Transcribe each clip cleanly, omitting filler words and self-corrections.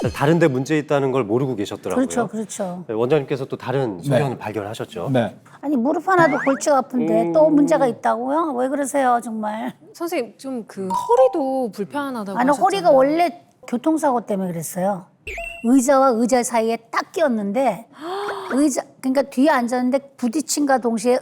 다른 데 문제 있다는 걸 모르고 계셨더라고요. 그렇죠, 그렇죠. 네, 원장님께서 또 다른 소견을 발견하셨죠. 네. 아니 무릎 하나도 골치가 아픈데 또 문제가 있다고요? 왜 그러세요, 정말? 선생님 좀 그 허리도 불편하다고 아니 하셨잖아요. 허리가 원래 교통사고 때문에 그랬어요. 의자와 의자 사이에 딱 끼었는데 의자 그러니까 뒤에 앉았는데 부딪힌과 동시에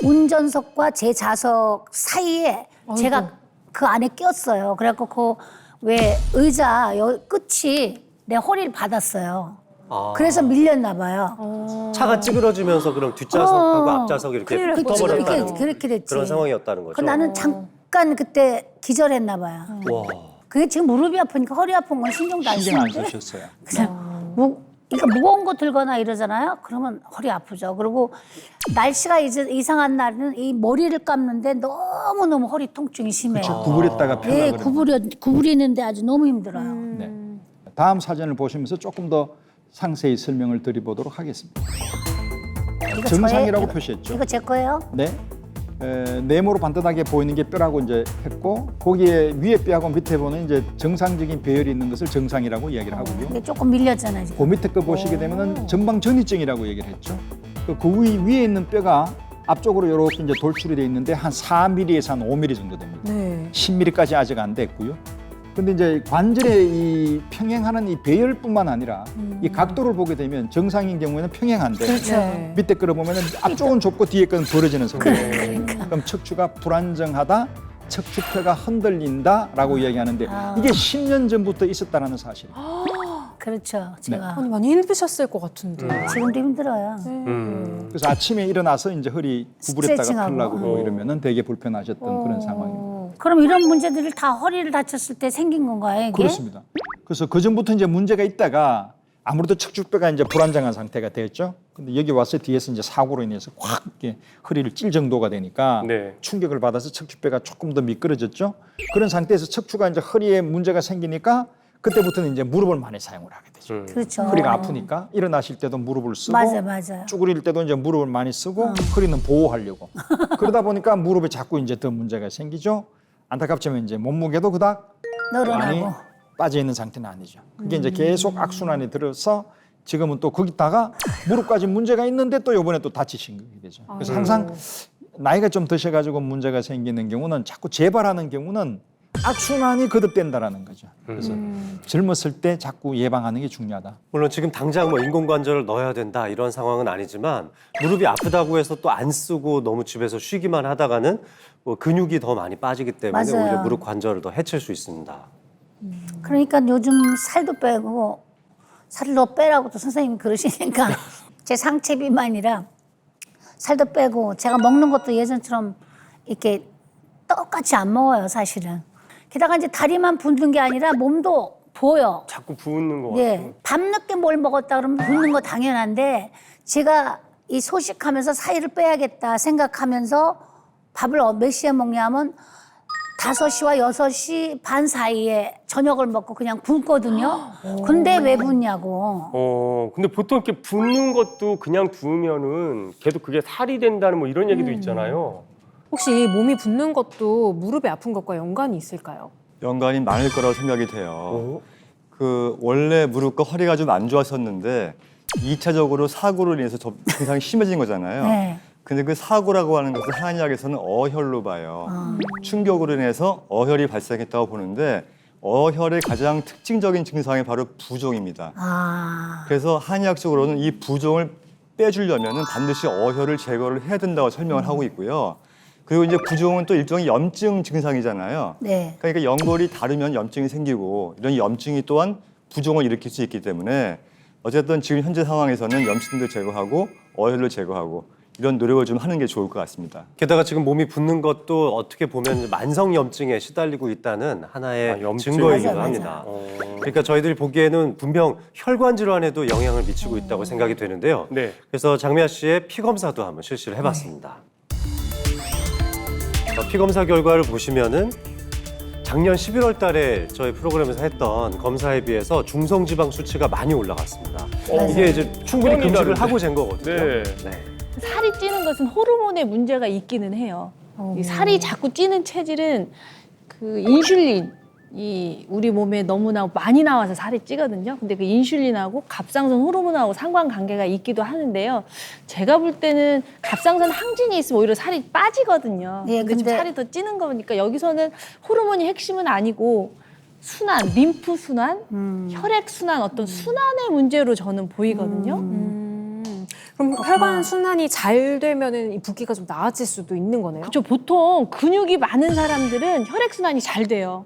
운전석과 제 좌석 사이에 제가 그 안에 꼈어요. 그래갖고 그 왜 의자 끝이 내 허리를 받았어요. 아. 그래서 밀렸나 봐요. 차가 찌그러지면서 그럼 뒷좌석하고 앞좌석이 이렇게 붙어버렸다는 그렇게 됐지. 그런 상황이었다는 거죠. 그 나는 잠깐 그때 기절했나 봐요. 와. 그게 지금 무릎이 아프니까 허리 아픈 건 신경도 안 신경 안 쓰는데 쓰셨어요. 그냥 그러니까 무거운 거 들거나 이러잖아요. 그러면 허리 아프죠. 그리고 날씨가 이제 이상한 날은 이 머리를 감는데 너무너무 허리 통증이 심해요. 그렇죠. 구부렸다가 펴라 네, 그러면. 구부리는데 아주 너무 힘들어요. 네. 다음 사진을 보시면서 조금 더 상세히 설명을 드려보도록 하겠습니다. 이거 정상이라고 저의- 표시했죠. 이거 제 거예요? 네. 네모로 반듯하게 보이는 게 뼈라고 이제 했고 거기에 위에 뼈하고 밑에 보는 이제 정상적인 배열이 있는 것을 정상이라고 이야기를 하고요. 이게 조금 밀렸잖아요. 지금. 그 밑에 거 보시게 되면은 전방전이증이라고 얘기를 했죠. 그 위에 있는 뼈가 앞쪽으로 이렇게 이제 돌출이 돼 있는데 한 4mm에서 한 5mm 정도 됩니다. 네. 10mm까지 아직 안 됐고요. 근데 이제 관절의 이 평행하는 이 배열뿐만 아니라 이 각도를 보게 되면 정상인 경우에는 평행한데 그렇죠. 네. 밑에 거를 보면은 앞쪽은 좁고 뒤에 거는 벌어지는 상태예요. 그럼 척추가 불안정하다, 척추뼈가 흔들린다라고 이야기하는데 이게 10년 전부터 있었다는 사실이에요. 그렇죠. 제가 아니 많이 힘드셨을 것 같은데. 지금도 힘들어요. 그래서 아침에 일어나서 이제 허리 구부렸다가 스트레칭하고. 펴려고 그러고 이러면은 되게 불편하셨던 그런 상황입니다. 그럼 이런 문제들이 다 허리를 다쳤을 때 생긴 건가요, 이게? 그렇습니다. 그래서 그 전부터 이제 문제가 있다가 아무래도 척추뼈가 이제 불안정한 상태가 됐죠. 근데 여기 와서 뒤에서 이제 사고로 인해서 확 이렇게 허리를 찔 정도가 되니까 네. 충격을 받아서 척추뼈가 조금 더 미끄러졌죠. 그런 상태에서 척추가 이제 허리에 문제가 생기니까 그때부터는 이제 무릎을 많이 사용을 하게 되죠. 그렇죠. 허리가 아프니까 일어나실 때도 무릎을 쓰고 맞아요. 쭈그릴 때도 이제 무릎을 많이 쓰고 허리는 보호하려고 그러다 보니까 무릎에 자꾸 이제 더 문제가 생기죠. 안타깝지만 이제 몸무게도 그닥 많이 늘어나고. 빠져 있는 상태는 아니죠. 그게 이제 계속 악순환이 들어서 지금은 또 거기다가 무릎까지 문제가 있는데 또 이번에 또 다치신 거게 되죠. 그래서 항상 나이가 좀 드셔가지고 문제가 생기는 경우는 자꾸 재발하는 경우는 악순환이 거듭된다라는 거죠. 그래서 젊었을 때 자꾸 예방하는 게 중요하다. 물론 지금 당장 뭐 인공관절을 넣어야 된다 이런 상황은 아니지만 무릎이 아프다고 해서 또 안 쓰고 너무 집에서 쉬기만 하다가는 뭐 근육이 더 많이 빠지기 때문에 맞아요. 오히려 무릎 관절을 더 해칠 수 있습니다. 그러니까 요즘 살도 빼고 살을 더 빼라고 또 선생님이 그러시니까 제 상체 비만이라 살도 빼고 제가 먹는 것도 예전처럼 이렇게 똑같이 안 먹어요, 사실은. 게다가 이제 다리만 붓는 게 아니라 몸도 보여. 자꾸 부은 것 같아요. 예. 밤늦게 뭘 먹었다 그러면 붓는 거 당연한데 제가 이 소식하면서 살을 빼야겠다 생각하면서 밥을 몇 시에 먹냐면 5시와 6시 반 사이에 저녁을 먹고 그냥 굶거든요. 근데 왜 붓냐고. 근데 보통 이렇게 붓는 것도 그냥 두면은 계속 그게 살이 된다는 뭐 이런 얘기도 있잖아요. 혹시 몸이 붓는 것도 무릎이 아픈 것과 연관이 있을까요? 연관이 많을 거라고 생각이 돼요. 그 원래 무릎과 허리가 좀 안 좋았었는데 2차적으로 사고로 인해서 증상이 심해진 거잖아요. 네. 근데 그 사고라고 하는 것을 한의학에서는 어혈로 봐요. 충격으로 인해서 어혈이 발생했다고 보는데 어혈의 가장 특징적인 증상이 바로 부종입니다. 아. 그래서 한의학적으로는 이 부종을 빼주려면 반드시 어혈을 제거를 해야 된다고 설명을 하고 있고요. 그리고 이제 부종은 또 일종의 염증 증상이잖아요. 네. 그러니까 연골이 다르면 염증이 생기고 이런 염증이 또한 부종을 일으킬 수 있기 때문에 어쨌든 지금 현재 상황에서는 염증도 제거하고 어혈을 제거하고 이런 노력을 좀 하는 게 좋을 것 같습니다. 게다가 지금 몸이 붓는 것도 어떻게 보면 만성염증에 시달리고 있다는 하나의 염증. 증거이기도 맞아. 합니다. 그러니까 저희들이 보기에는 분명 혈관 질환에도 영향을 미치고 있다고 생각이 되는데요. 네. 그래서 장미아 씨의 피 검사도 한번 실시를 해봤습니다. 피 검사 결과를 보시면은 작년 11월 달에 저희 프로그램에서 했던 검사에 비해서 중성지방 수치가 많이 올라갔습니다. 이게 이제 충분히 뻔히 금식을 다른데. 하고 잰 거거든요. 네. 살이 찌는 것은 호르몬의 문제가 있기는 해요. 이 살이 자꾸 찌는 체질은 그 인슐린 이 우리 몸에 너무나 많이 나와서 살이 찌거든요. 근데 그 인슐린하고 갑상선 호르몬하고 상관관계가 있기도 하는데요. 제가 볼 때는 갑상선 항진이 있으면 오히려 살이 빠지거든요. 예, 근데 지금 근데- 살이 더 찌는 거니까 여기서는 호르몬이 핵심은 아니고 순환, 림프 순환, 혈액 순환 어떤 순환의 문제로 저는 보이거든요. 그럼 혈관 순환이 잘 되면은 이 붓기가 좀 나아질 수도 있는 거네요. 그렇죠. 보통 근육이 많은 사람들은 혈액 순환이 잘 돼요.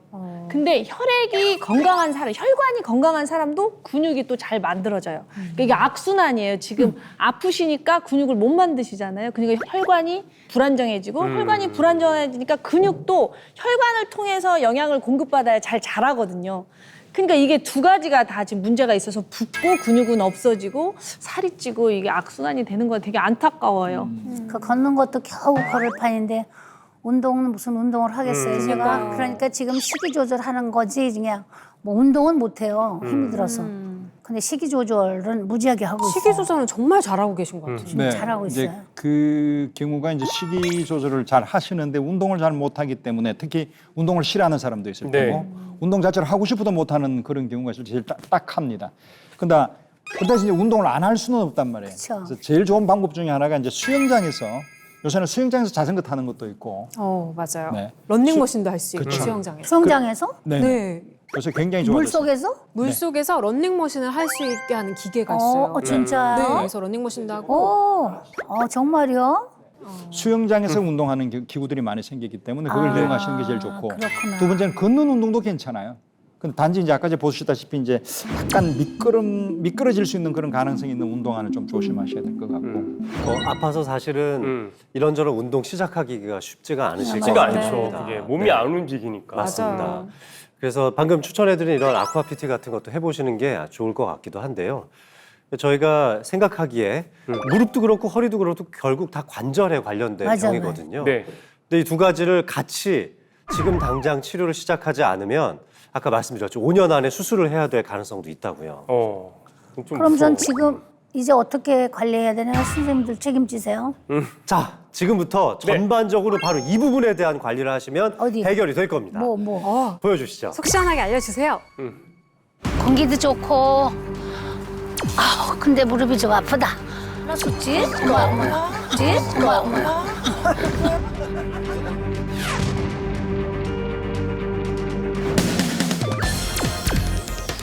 근데 혈액이 건강한 사람, 혈관이 건강한 사람도 근육이 또 잘 만들어져요. 그러니까 이게 악순환이에요. 지금 아프시니까 근육을 못 만드시잖아요. 그러니까 혈관이 불안정해지고 혈관이 불안정해지니까 근육도 혈관을 통해서 영양을 공급받아야 잘 자라거든요. 그러니까 이게 두 가지가 다 지금 문제가 있어서 붓고 근육은 없어지고 살이 찌고 이게 악순환이 되는 건 되게 안타까워요. 그 걷는 것도 겨우 걸을 판인데 운동은 무슨 운동을 하겠어요, 제가. 그러니까 지금 식이 조절하는 거지 그냥 뭐 운동은 못 해요. 힘이 들어서. 근데 식이 조절은 무지하게 하고 있어요. 식이 조절은 정말 잘하고 계신 것 같아요. 잘하고 이제 있어요. 그 경우가 이제 식이 조절을 잘 하시는데 운동을 잘 못하기 때문에 특히 운동을 싫어하는 사람도 있을 네. 테고 운동 자체를 하고 싶어도 못하는 그런 경우가 있을 때 제일 딱합니다. 근데 이제 운동을 안 할 수는 없단 말이에요. 그쵸. 그래서 제일 좋은 방법 중에 하나가 이제 수영장에서 요새는 수영장에서 자전거 타는 것도 있고 맞아요. 네. 런닝머신도 할 수 있고 그쵸. 수영장에서. 수영장에서? 네. 네. 요새 굉장히 물 좋아졌어요. 속에서? 물 속에서 런닝머신을 할 수 있게 하는 기계가 있어요. 진짜요? 네, 그래서 런닝머신도 하고 정말요? 수영장에서 운동하는 기구들이 많이 생기기 때문에 그걸 이용하시는 게 제일 좋고 그렇구나. 두 번째는 걷는 운동도 괜찮아요. 근데 단지 이제 아까 보시다시피 이제 약간 미끄러질 수 있는 그런 가능성이 있는 운동화는 좀 조심하셔야 될 것 같고. 아파서 사실은 이런저런 운동 시작하기가 쉽지가 않으실 것 쉽지가 같습니다. 않죠. 그게 몸이 안 움직이니까. 맞습니다. 맞아요. 그래서 방금 추천해드린 이런 아쿠아 PT 같은 것도 해보시는 게 좋을 것 같기도 한데요. 저희가 생각하기에 무릎도 그렇고 허리도 그렇고 결국 다 관절에 관련된 맞아요. 병이거든요. 네. 근데 이 두 가지를 같이 지금 당장 치료를 시작하지 않으면 아까 말씀드렸죠. 5년 안에 수술을 해야 될 가능성도 있다고요. 좀 그럼 전 무서워. 지금 이제 어떻게 관리해야 되나 선생님들 책임지세요. 자, 지금부터 네. 전반적으로 바로 이 부분에 대한 관리를 하시면 어디? 해결이 될 겁니다. 보여주시죠. 속 시원하게 알려주세요. 공기도 좋고. 근데 무릎이 좀 아프다. 알았었지? 엄마.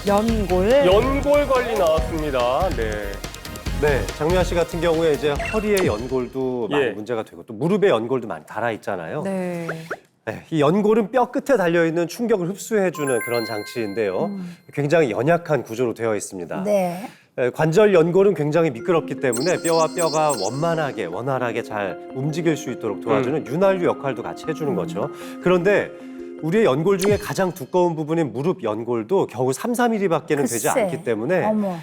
연골 관리 나왔습니다. 네. 네, 장미아 씨 같은 경우에 이제 허리의 연골도 많이 예. 문제가 되고 또 무릎의 연골도 많이 달아 있잖아요. 네. 네, 이 연골은 뼈 끝에 달려 있는 충격을 흡수해주는 그런 장치인데요. 굉장히 연약한 구조로 되어 있습니다. 네. 관절 연골은 굉장히 미끄럽기 때문에 뼈와 뼈가 원활하게 잘 움직일 수 있도록 도와주는 윤활유 역할도 같이 해주는 거죠. 그런데 우리의 연골 중에 가장 두꺼운 부분인 무릎 연골도 겨우 3-4mm밖에는 되지 글쎄. 않기 때문에 어머.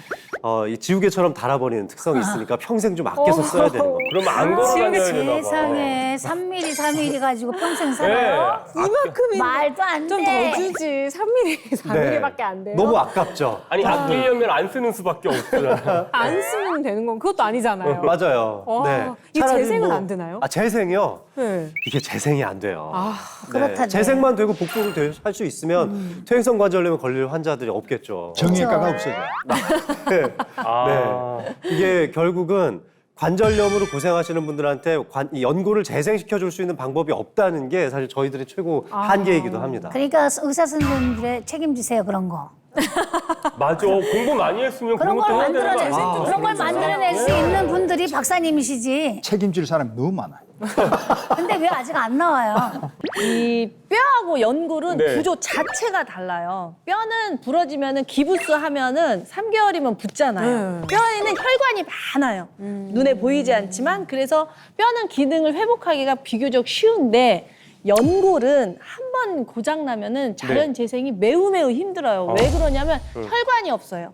이 지우개처럼 달아버리는 특성이 있으니까 평생 좀 아껴서 써야 되는 겁니다. 그러면 안 걸어 다녀야 되나 봐. 세상에 3mm, 4mm 가지고 평생 네. 살아요? 이만큼이 말도 안 돼. 좀 더 주지. 3mm, 4mm밖에 안 돼요. 너무 아깝죠. 아니 아끼려면 안 쓰는 수밖에 없잖아. 안 쓰면 되는 건 그것도 아니잖아요. 맞아요. 와, 이 차라리 재생은 안 되나요? 재생이요? 네. 이게 재생이 안 돼요. 그렇다네. 재생만 되고 복구를 할 수 있으면 퇴행성 관절염에 걸릴 환자들이 없겠죠. 정형외과가 없어져. 네. 이게 결국은 관절염으로 고생하시는 분들한테 이 연골을 재생시켜줄 수 있는 방법이 없다는 게 사실 저희들의 최고 한계이기도 합니다. 그러니까 의사 선생님들의 책임지세요 그런 거. 맞아. 공부 많이 했으면 그런 그런 걸 것도 해야 되는 거 만들어낼 아니야? 그런 걸 만들어낼 수 있는 분들이 박사님이시지. 책임질 사람이 너무 많아요. 근데 왜 아직 안 나와요? 이 뼈하고 연골은 네. 구조 자체가 달라요. 뼈는 부러지면은 기부스 하면은 3개월이면 붓잖아요. 뼈에는 혈관이 많아요. 눈에 보이지 않지만 그래서 뼈는 기능을 회복하기가 비교적 쉬운데 연골은 한 번 고장 나면은 자연 재생이 매우 힘들어요. 왜 그러냐면 혈관이 없어요.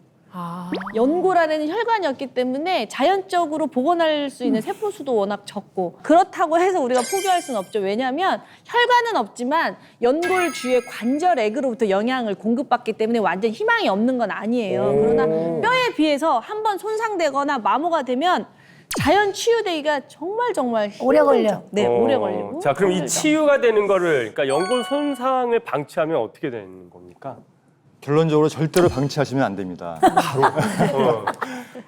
연골 안에는 혈관이 없기 때문에 자연적으로 복원할 수 있는 세포 수도 워낙 적고 그렇다고 해서 우리가 포기할 수는 없죠. 왜냐하면 혈관은 없지만 연골 주위의 관절액으로부터 영양을 공급받기 때문에 완전 희망이 없는 건 아니에요. 그러나 뼈에 비해서 한 번 손상되거나 마모가 되면 자연 치유되기가 정말 오래 걸려. 힘들죠. 네, 오래 걸리고. 자, 그럼 이 힘들죠. 치유가 되는 거를, 그러니까 연골 손상을 방치하면 어떻게 되는 겁니까? 결론적으로 절대로 방치하시면 안 됩니다. 어.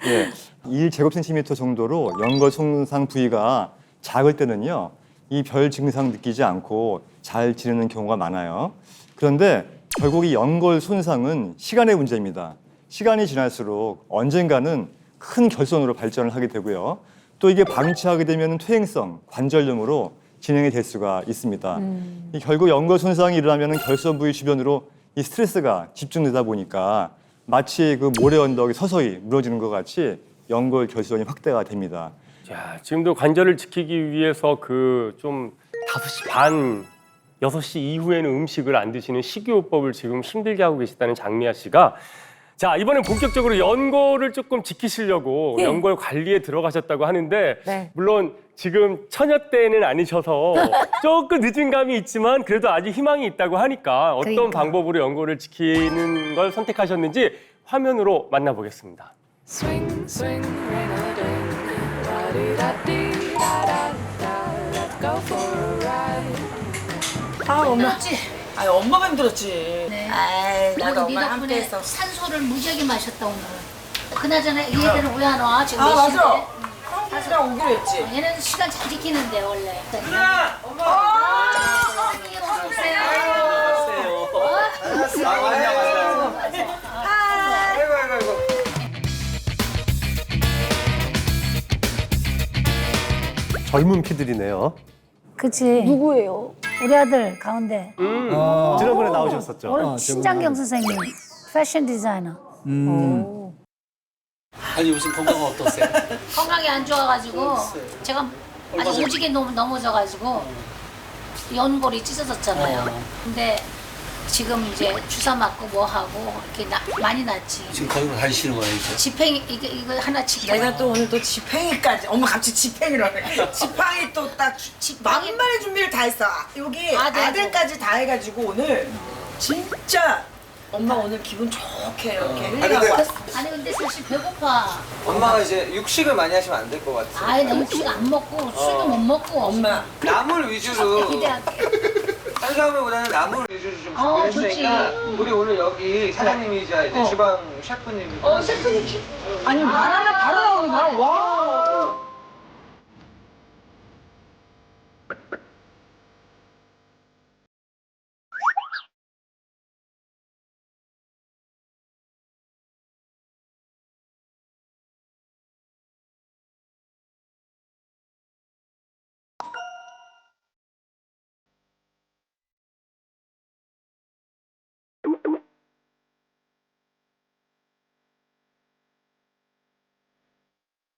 예, 1제곱센티미터 정도로 연골 손상 부위가 작을 때는요, 이 별 증상 느끼지 않고 잘 지내는 경우가 많아요. 그런데 결국 이 연골 손상은 시간의 문제입니다. 시간이 지날수록 언젠가는 큰 결손으로 발전을 하게 되고요. 또 이게 방치하게 되면 퇴행성, 관절염으로 진행이 될 수가 있습니다. 이 결국 연골 손상이 일어나면 결손 부위 주변으로 이 스트레스가 집중되다 보니까 마치 그 모래 언덕이 서서히 무너지는 것 같이 연골 결손이 확대가 됩니다. 자, 지금도 관절을 지키기 위해서 그 좀 5시 반, 6시 이후에는 음식을 안 드시는 식이요법을 지금 힘들게 하고 계시다는 장미아 씨가 자, 이번엔 본격적으로 연골을 조금 지키시려고 연골 관리에 들어가셨다고 하는데 네. 물론 지금 처녀 때는 아니셔서 조금 늦은 감이 있지만 그래도 아직 희망이 있다고 하니까 어떤 그러니까. 방법으로 연골을 지키는 걸 선택하셨는지 화면으로 만나보겠습니다. Swing, swing, ring-a-ding, la-di-da-dee-da-da-da, let's go for a ride. 아 엄마. 그렇지. 아 엄마가 힘들었지. 네. 아이 나도 그리고 네 엄마 함께 덕분에 했어. 산소를 무지하게 마셨다 오늘. 그나저나 이 애들은 왜 안 와? 지금 아 몇 맞아. 시인데? 형이랑 오기로 했지. 얘는 시간 잘 지키는데 원래. 엄마. 선생님 어서 오세요. 아이고 아이고 아이고. 젊은 피들이네요. 그치. 누구예요? 우리 아들 가운데. 지난번에 나오셨었죠. 오늘 신장경 선생님, 패션 디자이너. 아니 요즘 건강 어떠세요? 건강이 안 좋아가지고 제가 아주 오지게 넘어져가지고 연골이 찢어졌잖아요. 근데 지금 이제 주사 맞고 뭐 하고 이렇게 많이 났지. 지금 거기로 다니시는 거예요 이제? 지팽이 이거 하나 치고. 내가 또 오늘 또 지팽이까지. 엄마 갑자기 지팽이라네. 지팡이 또 딱 만만의 준비를 다 했어. 여기 아들까지 다 해가지고 오늘 진짜 엄마 오늘 기분 좋게 이렇게 흘리라고 왔어. 아니 근데 사실 배고파. 엄마가 이제 육식을 많이 하시면 안 될 것 같아요. 아예 나 육식 안 먹고 술도 못 먹고. 엄마. 나물 위주로 기대할게. 탄수화물보다는 나물 위주로 좀 좋지. 준비했으니까 우리 오늘 여기 사장님이자 이제 주방 셰프님. 셰프님 아니 바나나 바로 나오는 거야? 와.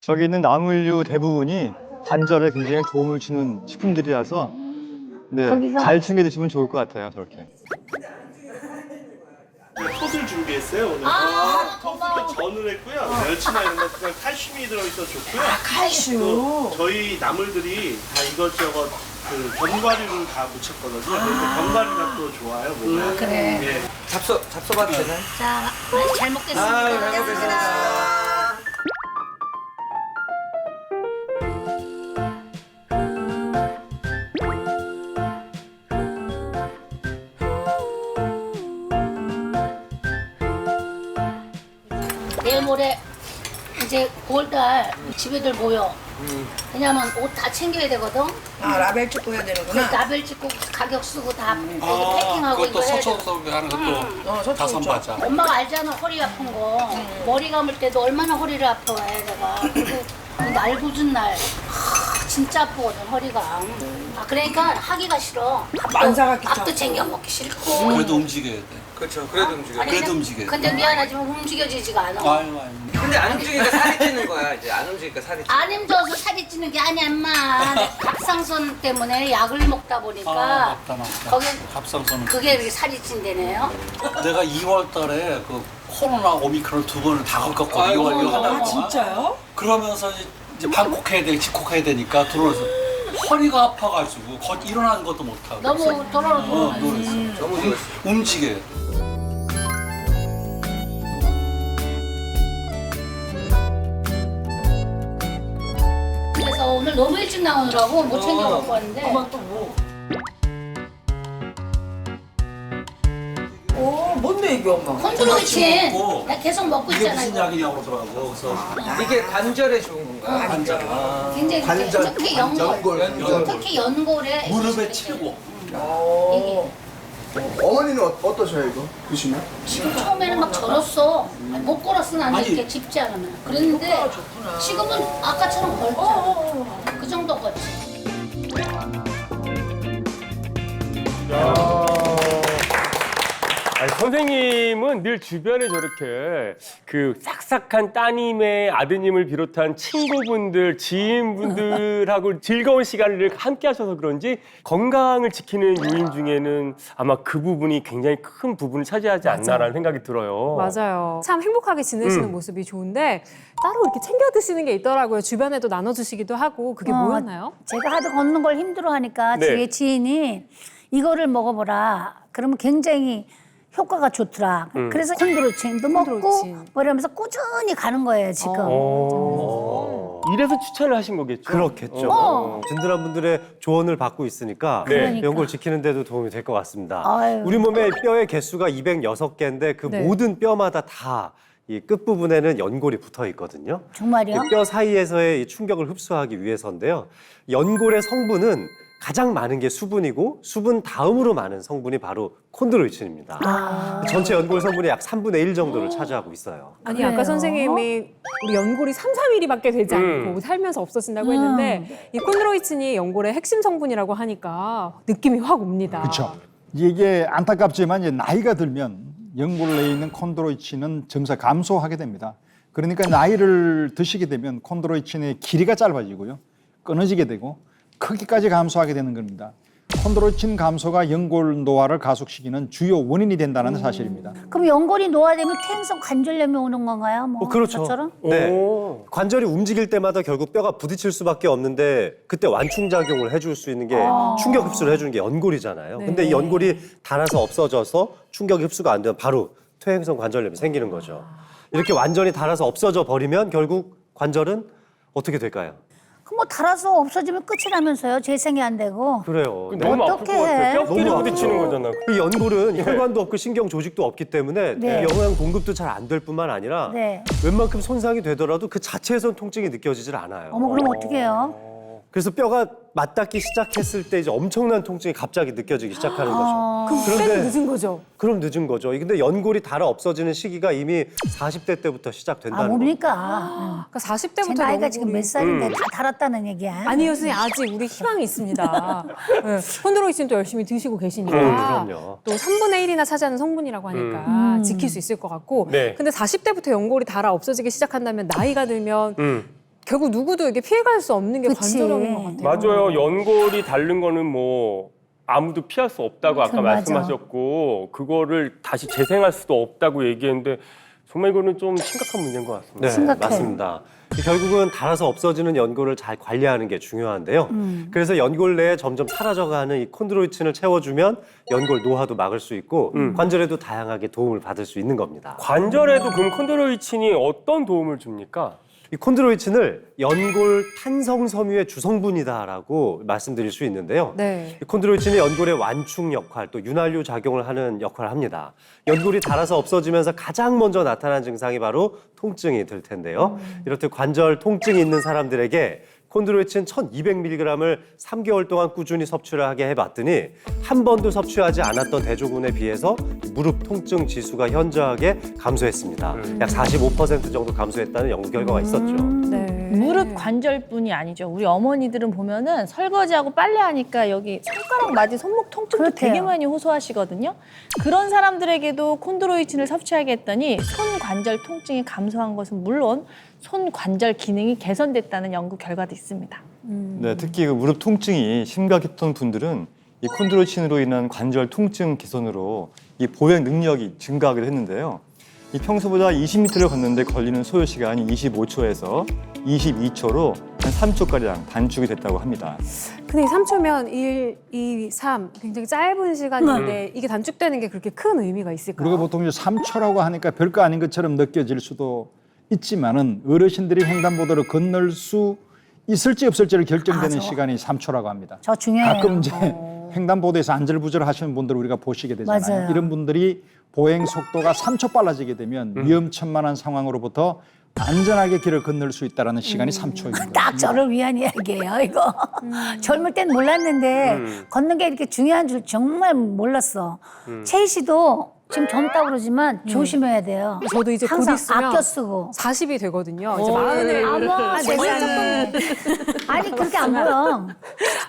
저기 있는 나물류 대부분이 관절에 굉장히 도움을 주는 식품들이라서 네, 잘 챙겨 드시면 좋을 것 같아요. 저렇게. 톳을 준비했어요 오늘. 톳부터 전을 했고요. 멸치나 이런 것들 칼슘이 들어있어 좋고요. 칼슘. 또 저희 나물들이 다 이것저것 그 견과류를 다 묻혔거든요. 그래서 견과류가 또 좋아요 몸에. 그래. 예. 잡숴봐도 되나요? 자, 잘 먹겠습니다. 잘 먹겠습니다. 내일 모레 이제 9월달 집에들 모여. 왜냐면 옷 다 챙겨야 되거든. 아 라벨 찍고 해야 그 되는구나. 라벨 찍고 가격 쓰고 다 패킹하고 그것도 이거 해야 돼. 서초서 하는 것도 다 선바자. 엄마가 알잖아 허리 아픈 거. 머리 감을 때도 얼마나 허리를 아파해 내가. 근데 그 날 굳은 날 진짜 아프거든 허리가. 아 그러니까 하기가 싫어. 만사가 밥도 챙겨 먹기 싫고. 그래도 움직여야 돼. 그렇죠. 그래도 움직여. 아니, 그래도 움직여야 돼. 근데 미안하지만 움직여지지가 않아. 아유. 근데 안 움직이니까 살이 찌는 거야. 이제 안 움직이니까 살이 찌. 안 힘줘서 살이 찌는 게 아니야 인마. 갑상선 때문에 약을 먹다 보니까 맞다. 거기 갑상선은. 그게 이렇게 살이 찐대네요. 내가 2월 달에 그 코로나 오미크론 2번을 다 겪었거든. 아이고, 이거 하다가. 아 진짜요? 그러면서 이제 방콕해야 돼, 집콕해야 되니까 들어와서 허리가 아파가지고 일어나는 것도 못하고. 너무 돌아오는 놀랐어. 너무 좋았어. 움직여야 돼. 오늘 너무 일찍 나오느라고 못 챙겨 갖고 왔는데. 엄마 또 뭐? 뭔데 이게 엄마? 콘드로이친. 나 계속 먹고 이게 있잖아. 무슨 이거. 약이냐고 그러더라고. 그래서 이게 관절에 좋은 건가요? 관절. 굉장히 관절, 특히 연골. 특히 연골에 무릎에 치고. 이게 어머니는 어떠셔요 이거 드시면? 지금 처음에는 막 절었어. 못 걸었으면 안 돼. 이렇게 짚지 않으면. 그랬는데 지금은 아까처럼 걸죠. 그 정도 걷지. 아니, 선생님은 늘 주변에 저렇게 그 싹싹한 따님의 아드님을 비롯한 친구분들, 지인분들하고 즐거운 시간을 함께 하셔서 그런지 건강을 지키는 요인 중에는 아마 그 부분이 굉장히 큰 부분을 차지하지 않나라는 생각이 들어요. 맞아요. 참 행복하게 지내시는 모습이 좋은데 따로 이렇게 챙겨 드시는 게 있더라고요. 주변에도 나눠주시기도 하고 그게 뭐였나요? 제가 하도 걷는 걸 힘들어하니까 네. 주위에 지인이 이거를 먹어보라. 그러면 굉장히 효과가 좋더라. 그래서 콘드로이친도 먹고 콘드로이친. 뭐 이러면서 꾸준히 가는 거예요 지금. 이래서 추천을 하신 거겠죠? 그렇겠죠. 든든한 분들의 조언을 받고 있으니까 네. 그러니까. 연골 지키는 데도 도움이 될 것 같습니다. 아유. 우리 몸의 뼈의 개수가 206개인데 그 네. 모든 뼈마다 다 이 끝부분에는 연골이 붙어 있거든요. 정말이요? 이 뼈 사이에서의 이 충격을 흡수하기 위해서인데요. 연골의 성분은 가장 많은 게 수분이고 수분 다음으로 많은 성분이 바로 콘드로이친입니다. 전체 연골 성분의 약 3분의 1 정도를 차지하고 있어요. 아니 아까 그래요? 선생님이 우리 연골이 3, 4mm밖에 되지 않고 살면서 없어진다고 했는데 이 콘드로이친이 연골의 핵심 성분이라고 하니까 느낌이 확 옵니다. 그렇죠. 이게 안타깝지만 이제 나이가 들면 연골 내에 있는 콘드로이친은 점차 감소하게 됩니다. 그러니까 나이를 드시게 되면 콘드로이친의 길이가 짧아지고요. 끊어지게 되고 크기까지 감소하게 되는 겁니다. 콘드로이친 감소가 연골 노화를 가속시키는 주요 원인이 된다는 사실입니다. 그럼 연골이 노화되면 퇴행성 관절염이 오는 건가요? 뭐 그렇죠. 저처럼? 네. 오. 관절이 움직일 때마다 결국 뼈가 부딪힐 수밖에 없는데 그때 완충작용을 해줄 수 있는 게 충격 흡수를 해주는 게 연골이잖아요. 근데 이 연골이 닳아서 없어져서 충격 흡수가 안 되면 바로 퇴행성 관절염이 생기는 거죠. 이렇게 완전히 닳아서 없어져 버리면 결국 관절은 어떻게 될까요? 그 뭐 닳아서 없어지면 끝이라면서요. 재생이 안 되고. 그래요. 네. 너무 아플 것 같아요. 뼈끼리 너무 부딪히는 아프죠. 거잖아. 이 연골은 혈관도 없고 신경 조직도 없기 때문에 네. 영양 공급도 잘 안 될 뿐만 아니라 네. 웬만큼 손상이 되더라도 그 자체에선 통증이 느껴지질 않아요. 어머 그럼 어떻게 해요? 그래서 뼈가 맞닿기 시작했을 때 이제 엄청난 통증이 갑자기 느껴지기 시작하는 거죠. 그럼 그때는 늦은 거죠. 그럼 늦은 거죠. 근데 연골이 닳아 없어지는 시기가 이미 40대 때부터 시작된다는 거예요. 뭡니까? 그러니까 제 40대부터 나이가 지금 몇 살인데 다 닳았다는 얘기야. 아니요, 선생님 아직 우리 희망이 있습니다. 네, 콘드로이친도 열심히 드시고 계시니까 그럼요. 또 3분의 1이나 차지하는 성분이라고 하니까 지킬 수 있을 것 같고 네. 근데 40대부터 연골이 닳아 없어지기 시작한다면 나이가 들면 결국 누구도 이게 피해갈 수 없는 게 그치. 관절염인 것 같아요. 맞아요. 연골이 닳는 거는 뭐 아무도 피할 수 없다고 아까 맞아. 말씀하셨고 그거를 다시 재생할 수도 없다고 얘기했는데 정말 이거는 좀 심각한 문제인 것 같습니다. 네, 심각해. 맞습니다. 결국은 닳아서 없어지는 연골을 잘 관리하는 게 중요한데요. 그래서 연골 내에 점점 사라져가는 이 콘드로이친을 채워주면 연골 노화도 막을 수 있고 관절에도 다양하게 도움을 받을 수 있는 겁니다. 관절에도 그럼 콘드로이친이 어떤 도움을 줍니까? 이 콘드로이친을 연골 탄성 섬유의 주성분이다라고 말씀드릴 수 있는데요. 네. 이 콘드로이친이 연골의 완충 역할, 또 윤활유 작용을 하는 역할을 합니다. 연골이 닳아서 없어지면서 가장 먼저 나타나는 증상이 바로 통증이 될 텐데요. 이렇듯 관절 통증이 있는 사람들에게 콘드로이친 1200mg을 3개월 동안 꾸준히 섭취를 하게 해봤더니 한 번도 섭취하지 않았던 대조군에 비해서 무릎 통증 지수가 현저하게 감소했습니다. 약 45% 정도 감소했다는 연구 결과가 있었죠. 네. 무릎 관절뿐이 아니죠. 우리 어머니들은 보면은 설거지하고 빨래하니까 여기 손가락 맞이 손목 통증도 그렇대요. 되게 많이 호소하시거든요. 그런 사람들에게도 콘드로이친을 섭취하게 했더니 손 관절 통증이 감소한 것은 물론 손 관절 기능이 개선됐다는 연구 결과도 있습니다. 네, 특히 그 무릎 통증이 심각했던 분들은 이 콘드로이친으로 인한 관절 통증 개선으로 이 보행 능력이 증가하기도 했는데요. 이 평소보다 20m를 걷는데 걸리는 소요 시간이 25초에서 22초로 한 3초가량 단축이 됐다고 합니다. 근데 이 3초면 1, 2, 3 굉장히 짧은 시간인데 이게 단축되는 게 그렇게 큰 의미가 있을까요? 우리가 보통 이제 3초라고 하니까 별거 아닌 것처럼 느껴질 수도 있지만은 어르신들이 횡단보도를 건널 수 있을지 없을지를 결정되는 저- 시간이 3초라고 합니다. 저 중요해요. 가끔 이제 횡단보도에서 안절부절 하시는 분들 우리가 보시게 되잖아요. 맞아요. 이런 분들이 보행 속도가 3초 빨라지게 되면 위험천만한 상황으로부터 안전하게 길을 건널 수 있다는 시간이 3초입니다. 딱 저를 위한 이야기예요, 이거. 젊을 땐 몰랐는데 걷는 게 이렇게 중요한 줄 정말 몰랐어. 채희 씨도 지금 젊다고 그러지만 조심해야 돼요. 저도 이제 곧 항상 있으면 아껴 쓰고. 40이 되거든요. 이제 마흔을 어머, 세상에. 아니, 그렇게 안 보여.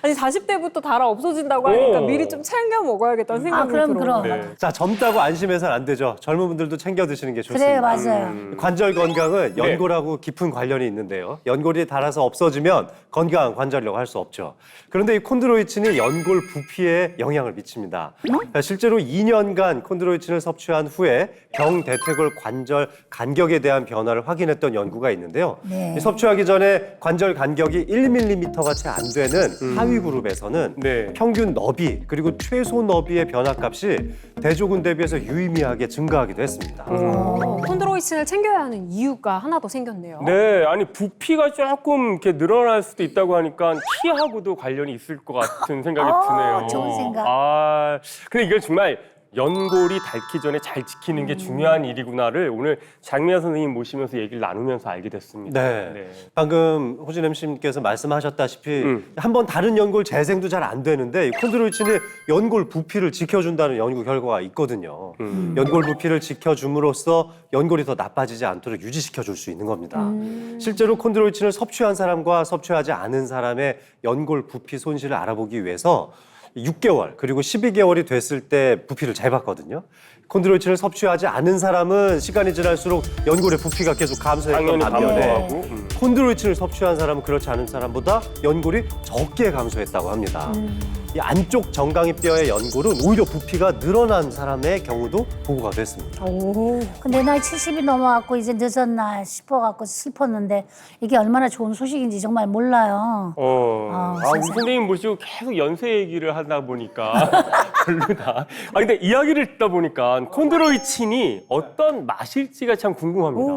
아니 40대부터 달아 없어진다고 하니까 오. 미리 좀 챙겨 먹어야겠다는 생각이 그럼, 들어요. 그럼. 네. 자, 젊다고 안심해서는 안 되죠. 젊은 분들도 챙겨 드시는 게 좋습니다. 그래요, 맞아요. 관절 건강은 네. 연골하고 깊은 관련이 있는데요. 연골이 닳아서 없어지면 건강한 관절이라고 할 수 없죠. 그런데 이 콘드로이친이 연골 부피에 영향을 미칩니다. 실제로 2년간 콘드로이친을 섭취한 후에 경대퇴골 관절 간격에 대한 변화를 확인했던 연구가 있는데요. 네. 이 섭취하기 전에 관절 간격이 1mm가 채 안 되는 하위 그룹에서는 네. 평균 너비 그리고 최소 너비의 변화값이 대조군 대비해서 유의미하게 증가하기도 했습니다. 콘드로이친을 챙겨야 하는 이유가 하나 더 생겼네요. 네, 아니 부피가 조금 이렇게 늘어날 수도 있다고 하니까 키하고도 관련이 있을 것 같은 생각이 드네요. 좋은 생각. 아, 근데 이걸 정말 연골이 닳기 전에 잘 지키는 게 중요한 일이구나를 오늘 장미아 선생님 모시면서 얘기를 나누면서 알게 됐습니다. 네. 방금 호진 MC님께서 말씀하셨다시피 한번 다른 연골 재생도 잘 안 되는데 이 콘드로이친이 연골 부피를 지켜준다는 연구 결과가 있거든요. 연골 부피를 지켜줌으로써 연골이 더 나빠지지 않도록 유지시켜 줄 수 있는 겁니다. 실제로 콘드로이친을 섭취한 사람과 섭취하지 않은 사람의 연골 부피 손실을 알아보기 위해서 6개월 그리고 12개월이 됐을 때 부피를 재봤거든요. 콘드로이친을 섭취하지 않은 사람은 시간이 지날수록 연골의 부피가 계속 감소했던 당연히 반면에 감소하고. 콘드로이친을 섭취한 사람은 그렇지 않은 사람보다 연골이 적게 감소했다고 합니다. 이 안쪽 정강이 뼈의 연골은 오히려 부피가 늘어난 사람의 경우도 보고가 됐습니다. 근데 나이 70이 넘어갖고 이제 늦었나 싶어갖고 슬펐는데 이게 얼마나 좋은 소식인지 정말 몰라요. 우리 세상에. 선생님 모시고 계속 연세 얘기를 하다 보니까 별로다. 근데 이야기를 듣다 보니까 콘드로이친이 어떤 맛일지가 참 궁금합니다.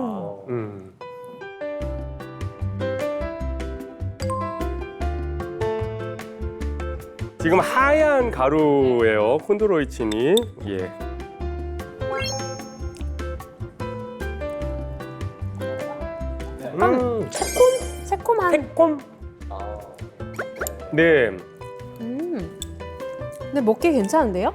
지금 하얀 가루예요, 콘드로이친이. 예. 새콤한. 새콤. 네. 근데 먹기 괜찮은데요?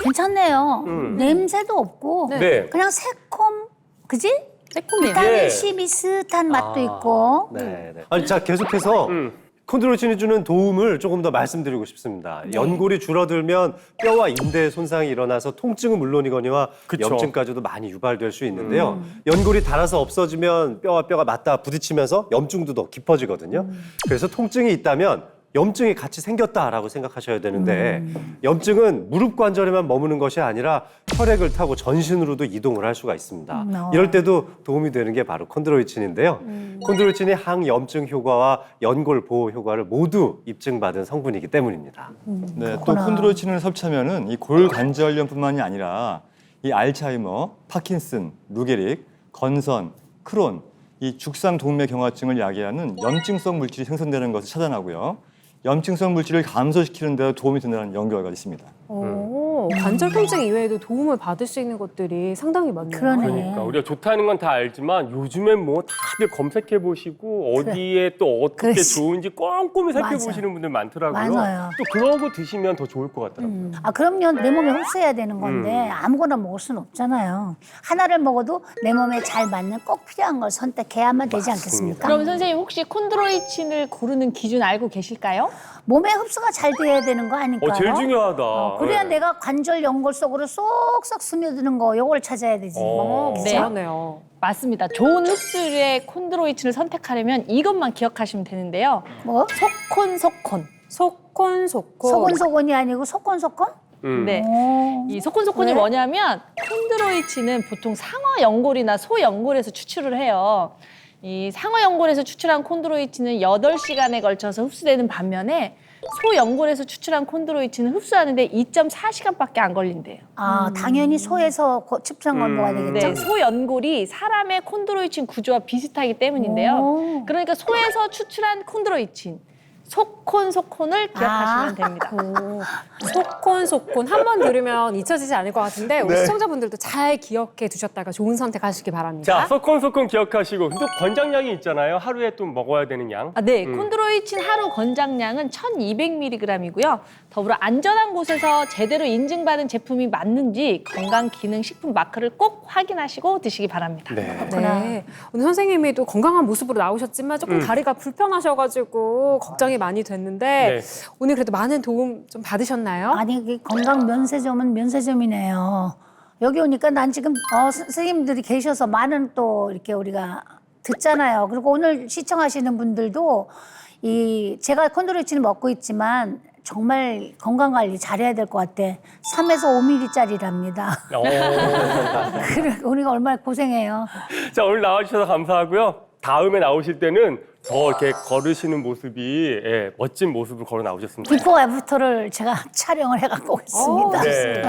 괜찮네요. 음. 냄새도 없고 네. 그냥 새콤, 그지? 새콤해요. 비타민 C 비슷한 맛도 있고. 네. 아니, 자, 계속해서 콘드로이친이 주는 도움을 조금 더 말씀드리고 싶습니다. 연골이 줄어들면 뼈와 인대에 손상이 일어나서 통증은 물론이거니와 그쵸. 염증까지도 많이 유발될 수 있는데요. 연골이 닳아서 없어지면 뼈와 뼈가 맞닿아 부딪히면서 염증도 더 깊어지거든요. 그래서 통증이 있다면 염증이 같이 생겼다라고 생각하셔야 되는데 염증은 무릎 관절에만 머무는 것이 아니라 혈액을 타고 전신으로도 이동을 할 수가 있습니다. 이럴 때도 도움이 되는 게 바로 콘드로이친인데요. 콘드로이친이 항염증 효과와 연골 보호 효과를 모두 입증받은 성분이기 때문입니다. 네, 또 콘드로이친을 섭취하면은 이 골관절염뿐만이 아니라 이 알츠하이머, 파킨슨, 루게릭, 건선, 크론, 이 죽상 동맥 경화증을 야기하는 염증성 물질이 생성되는 것을 차단하고요. 염증성 물질을 감소시키는 데 도움이 된다는 연구가 있습니다. 관절 통증 이외에도 도움을 받을 수 있는 것들이 상당히 많네요. 그러네. 그러니까 우리가 좋다는 건 다 알지만 요즘엔 뭐 다들 검색해 보시고 어디에 또 어떻게 그렇지. 좋은지 꼼꼼히 맞아. 살펴보시는 분들 많더라고요. 맞아요. 또 그런 거 드시면 더 좋을 것 같더라고요. 그럼요. 내 몸에 흡수해야 되는 건데 아무거나 먹을 수는 없잖아요. 하나를 먹어도 내 몸에 잘 맞는 꼭 필요한 걸 선택해야만 되지 않겠습니까? 그럼 선생님 혹시 콘드로이친을 고르는 기준 알고 계실까요? 몸에 흡수가 잘 돼야 되는 거 아닐까요? 제일 중요하다. 그래야 네. 내가 관절 연골 속으로 쏙쏙 스며드는 거 요걸 찾아야 되지. 네. 그러네요. 맞습니다. 좋은 흡수율의 콘드로이친을 선택하려면 이것만 기억하시면 되는데요. 뭐? 속콘. 소콘소콘. 소곤소곤이 아니고 소콘소콘? 네. 오. 이 속콘소콘이 왜? 뭐냐면 콘드로이친은 보통 상어 연골이나 소 연골에서 추출을 해요. 이 상어 연골에서 추출한 콘드로이친은 8시간에 걸쳐서 흡수되는 반면에 소 연골에서 추출한 콘드로이친은 흡수하는데 2.4시간밖에 안 걸린대요. 아, 당연히 소에서 칩장 걸 먹어야 되겠죠? 네, 소 연골이 사람의 콘드로이친 구조와 비슷하기 때문인데요. 오. 그러니까 소에서 추출한 콘드로이친, 소콘을 기억하시면 됩니다. 소콘 한 번 들으면 잊혀지지 않을 것 같은데 우리 시청자분들도 잘 기억해 두셨다가 좋은 선택하시기 바랍니다. 자, 소콘 기억하시고 또 권장량이 있잖아요. 하루에 또 먹어야 되는 양. 네, 콘드로이친 하루 권장량은 1200mg이고요. 더불어 안전한 곳에서 제대로 인증받은 제품이 맞는지 건강기능식품 마크를 꼭 확인하시고 드시기 바랍니다. 네. 오늘 선생님이 또 건강한 모습으로 나오셨지만 조금 다리가 불편하셔가지고 걱정이 많이 됐는데 오늘 그래도 많은 도움 좀 받으셨나요? 아니, 그 건강 면세점은 면세점이네요. 여기 오니까 난 지금 선생님들이 계셔서 많은 또 이렇게 우리가 듣잖아요. 그리고 오늘 시청하시는 분들도 제가 콘드로이친을 먹고 있지만 정말 건강 관리 잘해야 될 것 같아. 3에서 5mm짜리랍니다. 그래, 우리가 얼마나 고생해요. 자, 오늘 나와주셔서 감사하고요. 다음에 나오실 때는 더 이렇게 걸으시는 모습이 멋진 모습을 걸어 나오셨습니다. 비포 애프터를 제가 촬영을 해갖고 있습니다. 네.